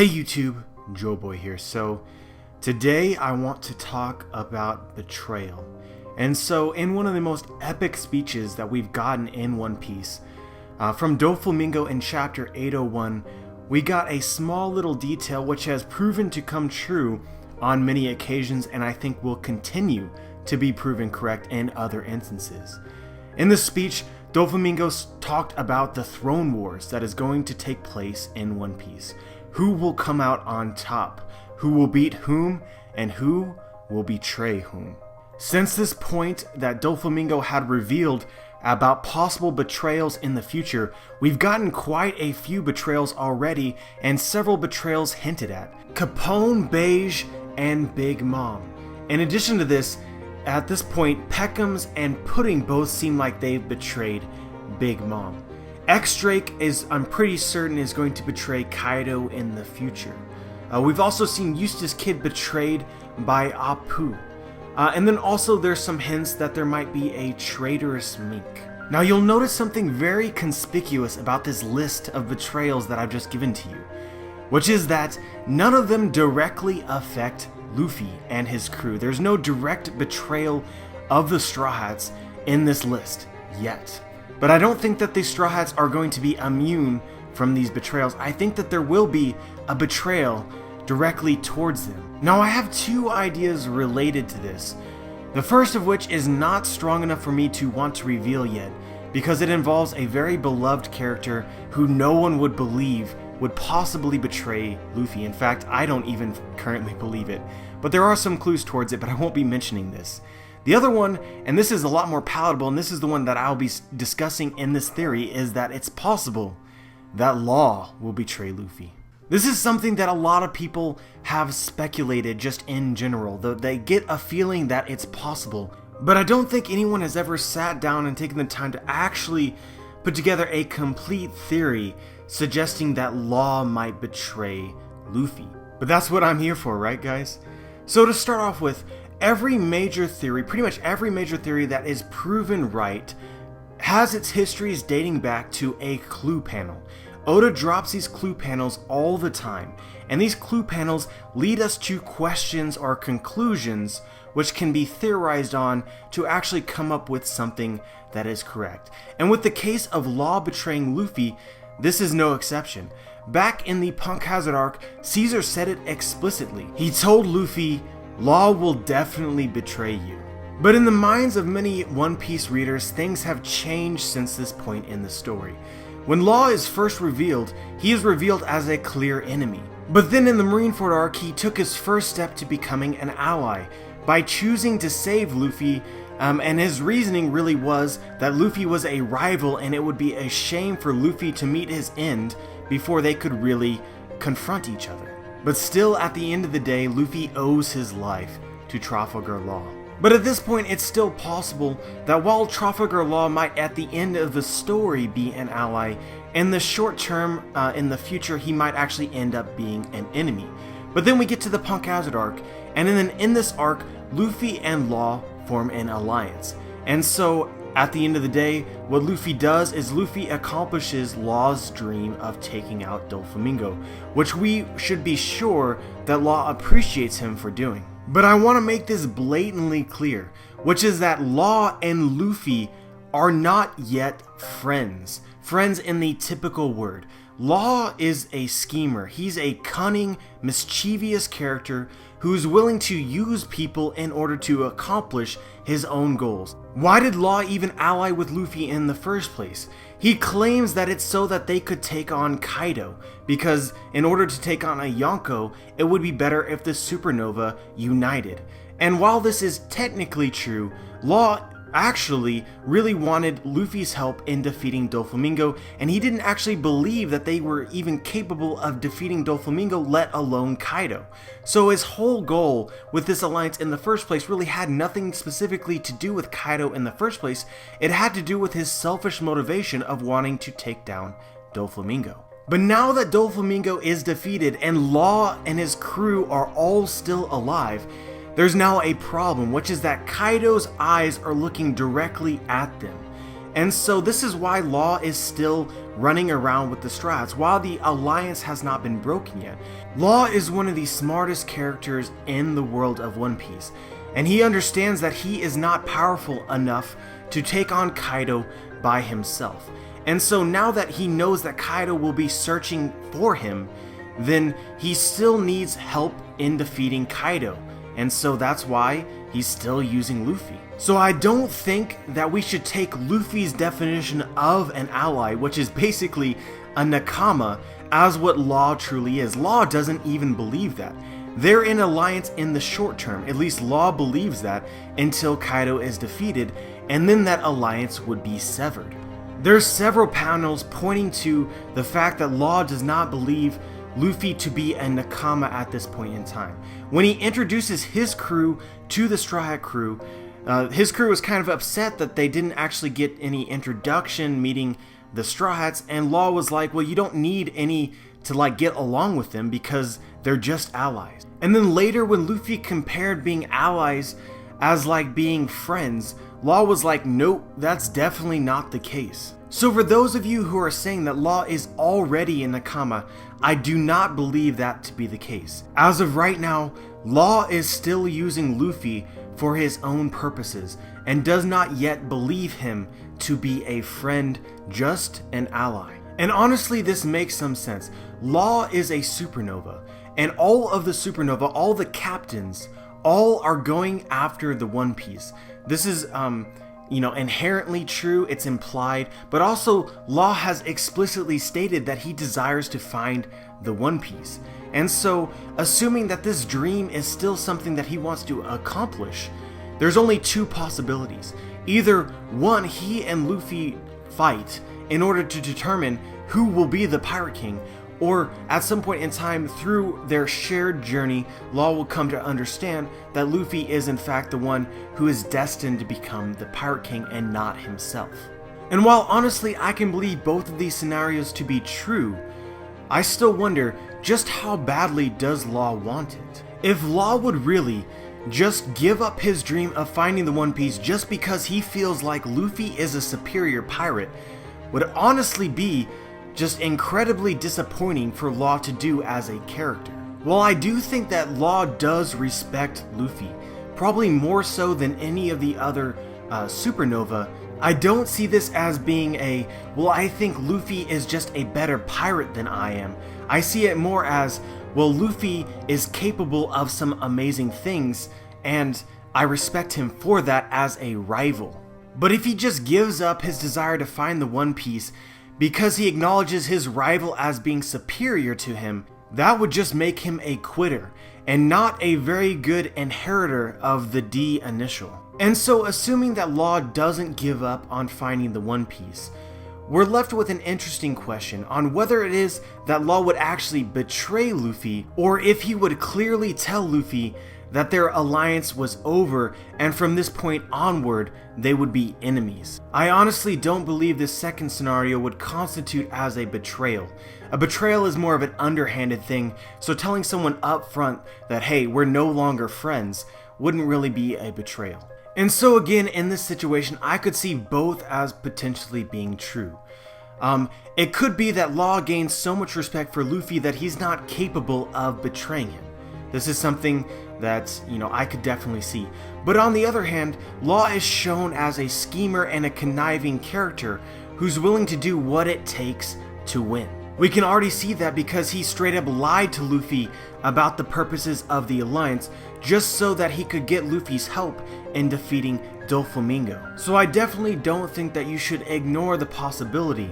Hey YouTube, Joe Boy here. So today I want to talk about betrayal. And so in one of the most epic speeches that we've gotten in One Piece, from Doflamingo in chapter 801, we got a small little detail which has proven to come true on many occasions and I think will continue to be proven correct in other instances. In this speech, Doflamingo talked about the throne wars that is going to take place in One Piece. Who will come out on top? Who will beat whom? And who will betray whom? Since this point that Doflamingo had revealed about possible betrayals in the future, we've gotten quite a few betrayals already and several betrayals hinted at. Capone, Beige, and Big Mom. In addition to this, at this point, Peckham's and Pudding both seem like they've betrayed Big Mom. X-Drake I'm pretty certain, is going to betray Kaido in the future. We've also seen Eustace Kid betrayed by Apu. And then also there's some hints that there might be a traitorous mink. Now you'll notice something very conspicuous about this list of betrayals that I've just given to you, which is that none of them directly affect Luffy and his crew. There's no direct betrayal of the Straw Hats in this list yet. But I don't think that the Straw Hats are going to be immune from these betrayals. I think that there will be a betrayal directly towards them. Now I have two ideas related to this. The first of which is not strong enough for me to want to reveal yet, because it involves a very beloved character who no one would believe would possibly betray Luffy. In fact, I don't even currently believe it. But there are some clues towards it, but I won't be mentioning this. The other one, and this is a lot more palatable, and this is the one that I'll be discussing in this theory, is that it's possible that Law will betray Luffy. This is something that a lot of people have speculated just in general, though they get a feeling that it's possible. But I don't think anyone has ever sat down and taken the time to actually put together a complete theory suggesting that Law might betray Luffy. But that's what I'm here for, right guys? So to start off with, every major theory, pretty much every major theory that is proven right, has its histories dating back to a clue panel. Oda drops these clue panels all the time, and these clue panels lead us to questions or conclusions which can be theorized on to actually come up with something that is correct. And with the case of Law betraying Luffy, this is no exception. Back in the Punk Hazard arc, Caesar said it explicitly. He told Luffy, "Law will definitely betray you." But in the minds of many One Piece readers, things have changed since this point in the story. When Law is first revealed, he is revealed as a clear enemy. But then in the Marineford arc, he took his first step to becoming an ally by choosing to save Luffy, and his reasoning really was that Luffy was a rival and it would be a shame for Luffy to meet his end before they could really confront each other. But still, at the end of the day, Luffy owes his life to Trafalgar Law. But at this point, it's still possible that while Trafalgar Law might at the end of the story be an ally, in the short term, in the future, he might actually end up being an enemy. But then we get to the Punk Hazard arc, and then in this arc, Luffy and Law form an alliance. And so, at the end of the day, what Luffy does is Luffy accomplishes Law's dream of taking out Doflamingo, which we should be sure that Law appreciates him for doing. But I want to make this blatantly clear, which is that Law and Luffy are not yet friends. Friends in the typical word. Law is a schemer. He's a cunning, mischievous character who's willing to use people in order to accomplish his own goals. Why did Law even ally with Luffy in the first place? He claims that it's so that they could take on Kaido, because in order to take on a Yonko, it would be better if the Supernova united. And while this is technically true, Law actually really wanted Luffy's help in defeating Doflamingo, and he didn't actually believe that they were even capable of defeating Doflamingo, let alone Kaido. So his whole goal with this alliance in the first place really had nothing specifically to do with Kaido in the first place. It had to do with his selfish motivation of wanting to take down Doflamingo. But now that Doflamingo is defeated and Law and his crew are all still alive, there's now a problem, which is that Kaido's eyes are looking directly at them. And so this is why Law is still running around with the Straw Hats while the alliance has not been broken yet. Law is one of the smartest characters in the world of One Piece, and he understands that he is not powerful enough to take on Kaido by himself. And so now that he knows that Kaido will be searching for him, then he still needs help in defeating Kaido. And so that's why he's still using Luffy. So I don't think that we should take Luffy's definition of an ally, which is basically a nakama, as what Law truly is. Law doesn't even believe that. They're in alliance in the short term, at least Law believes that, until Kaido is defeated, and then that alliance would be severed. There's several panels pointing to the fact that Law does not believe Luffy to be a nakama at this point in time. When he introduces his crew to the Straw Hat crew, his crew was kind of upset that they didn't actually get any introduction meeting the Straw Hats, and Law was like, well, you don't need any to like get along with them because they're just allies. And then later when Luffy compared being allies as like being friends, Law was like, nope, that's definitely not the case. So for those of you who are saying that Law is already a nakama, I do not believe that to be the case. As of right now, Law is still using Luffy for his own purposes and does not yet believe him to be a friend, just an ally. And honestly, this makes some sense. Law is a supernova, and all of the supernova, all the captains, all are going after the One Piece. This is, inherently true, it's implied, but also Law has explicitly stated that he desires to find the One Piece. And so, assuming that this dream is still something that he wants to accomplish, there's only two possibilities. Either one, he and Luffy fight in order to determine who will be the Pirate King, or at some point in time through their shared journey, Law will come to understand that Luffy is in fact the one who is destined to become the Pirate King and not himself. And while honestly I can believe both of these scenarios to be true, I still wonder just how badly does Law want it? If Law would really just give up his dream of finding the One Piece just because he feels like Luffy is a superior pirate, would honestly be just incredibly disappointing for Law to do as a character. While I do think that Law does respect Luffy, probably more so than any of the other supernova, I don't see this as being a, well, I think Luffy is just a better pirate than I am. I see it more as, well, Luffy is capable of some amazing things, and I respect him for that as a rival. But if he just gives up his desire to find the One Piece because he acknowledges his rival as being superior to him, that would just make him a quitter, and not a very good inheritor of the D initial. And so, assuming that Law doesn't give up on finding the One Piece, we're left with an interesting question on whether it is that Law would actually betray Luffy, or if he would clearly tell Luffy that their alliance was over and from this point onward they would be enemies. I honestly don't believe this second scenario would constitute as a betrayal. A betrayal is more of an underhanded thing, so telling someone up front that, hey, we're no longer friends, wouldn't really be a betrayal. And so again, in this situation, I could see both as potentially being true. It could be that Law gains so much respect for Luffy that he's not capable of betraying him. This is something that, I could definitely see. But on the other hand, Law is shown as a schemer and a conniving character who's willing to do what it takes to win. We can already see that because he straight up lied to Luffy about the purposes of the alliance just so that he could get Luffy's help in defeating Doflamingo. So I definitely don't think that you should ignore the possibility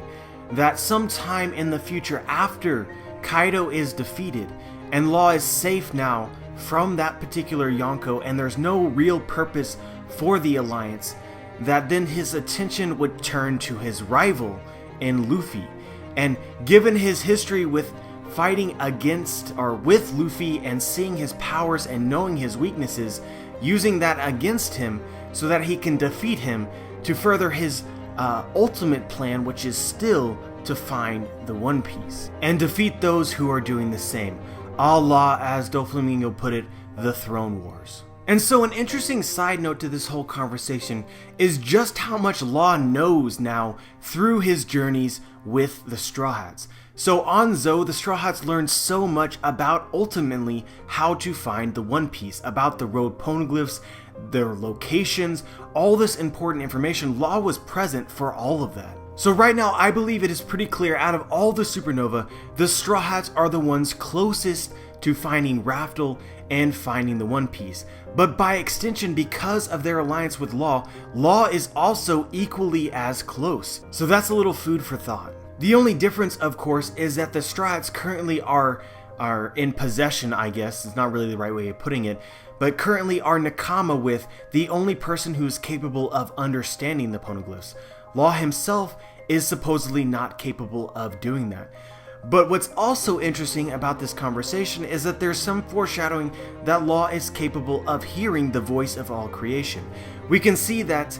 that sometime in the future after Kaido is defeated and Law is safe now from that particular Yonko and there's no real purpose for the alliance, that then his attention would turn to his rival in Luffy. And given his history with fighting against or with Luffy and seeing his powers and knowing his weaknesses, using that against him so that he can defeat him to further his ultimate plan, which is still to find the One Piece and defeat those who are doing the same, a la, as Doflamingo put it, the Throne Wars. And so an interesting side note to this whole conversation is just how much Law knows now through his journeys with the Straw Hats. So on Zou, the Straw Hats learned so much about ultimately how to find the One Piece, about the road poneglyphs, their locations, all this important information. Law was present for all of that. So right now, I believe it is pretty clear out of all the supernova, the Straw Hats are the ones closest to finding Raftel and finding the One Piece. But by extension, because of their alliance with Law, Law is also equally as close. So that's a little food for thought. The only difference, of course, is that the Straw Hats currently are in possession, I guess, it's not really the right way of putting it, but currently are Nakama with the only person who is capable of understanding the poneglyphs. Law himself is supposedly not capable of doing that. But what's also interesting about this conversation is that there's some foreshadowing that Law is capable of hearing the voice of all creation. We can see that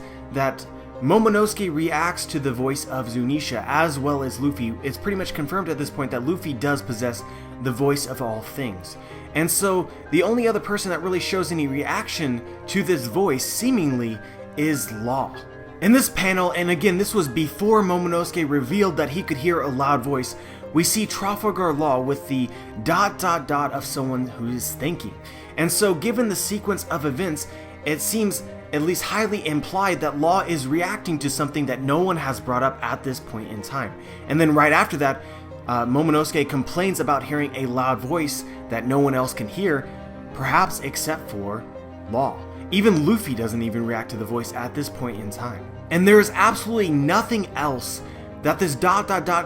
Momonosuke reacts to the voice of Zunisha as well as Luffy. It's pretty much confirmed at this point that Luffy does possess the voice of all things. And so the only other person that really shows any reaction to this voice seemingly is Law. In this panel, and again this was before Momonosuke revealed that he could hear a loud voice, we see Trafalgar Law with the ... of someone who is thinking. And so given the sequence of events, it seems at least highly implied that Law is reacting to something that no one has brought up at this point in time. And then right after that, Momonosuke complains about hearing a loud voice that no one else can hear, perhaps except for Law. Even Luffy doesn't even react to the voice at this point in time. And there is absolutely nothing else that this ...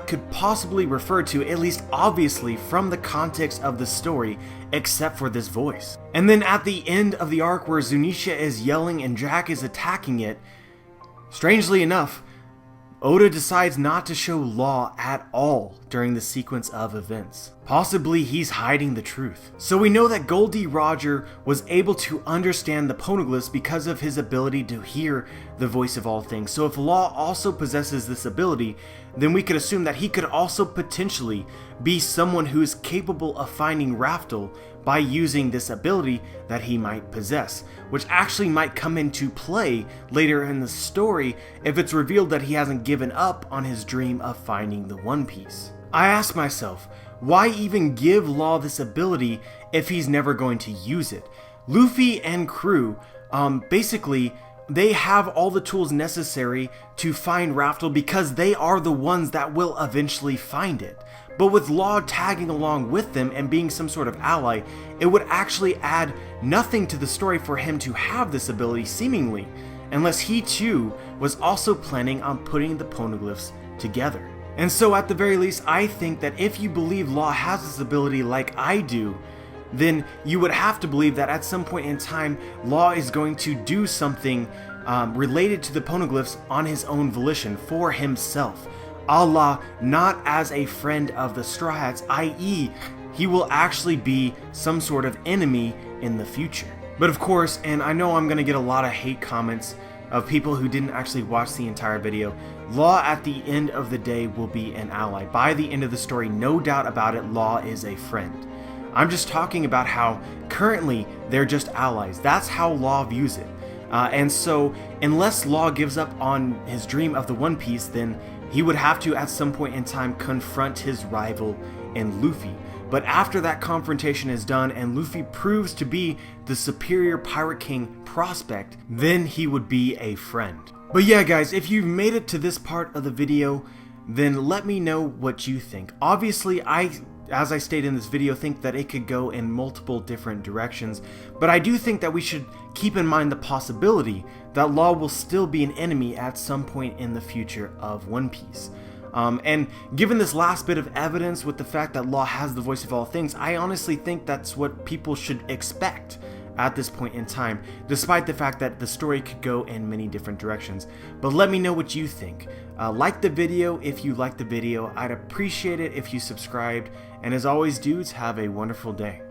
could possibly refer to, at least obviously from the context of the story, except for this voice. And then at the end of the arc where Zunisha is yelling and Jack is attacking it, strangely enough, Oda decides not to show Law at all during the sequence of events. Possibly he's hiding the truth. So we know that Goldie Roger was able to understand the poneglyphs because of his ability to hear the voice of all things. So if Law also possesses this ability, then we could assume that he could also potentially be someone who is capable of finding Raftel by using this ability that he might possess, which actually might come into play later in the story if it's revealed that he hasn't given up on his dream of finding the One Piece. I ask myself, why even give Law this ability if he's never going to use it? Luffy and crew, basically, they have all the tools necessary to find Raftel because they are the ones that will eventually find it. But with Law tagging along with them and being some sort of ally, it would actually add nothing to the story for him to have this ability seemingly, unless he too was also planning on putting the poneglyphs together. And so at the very least, I think that if you believe Law has this ability like I do, then you would have to believe that at some point in time, Law is going to do something related to the poneglyphs on his own volition for himself. A la not as a friend of the Straw Hats, i.e. he will actually be some sort of enemy in the future. But of course, and I know I'm going to get a lot of hate comments of people who didn't actually watch the entire video, Law at the end of the day will be an ally. By the end of the story, no doubt about it, Law is a friend. I'm just talking about how currently they're just allies. That's how Law views it. And so unless Law gives up on his dream of the One Piece, then he would have to at some point in time confront his rival in Luffy. But after that confrontation is done and Luffy proves to be the superior Pirate King prospect, then he would be a friend. But yeah guys, if you've made it to this part of the video, then let me know what you think. Obviously, as I stated in this video, think that it could go in multiple different directions, but I do think that we should keep in mind the possibility that Law will still be an enemy at some point in the future of One Piece. And given this last bit of evidence with the fact that Law has the voice of all things, I honestly think that's what people should expect at this point in time, despite the fact that the story could go in many different directions. But let me know what you think. Like the video if you liked the video. I'd appreciate it if you subscribed. And as always, dudes, have a wonderful day.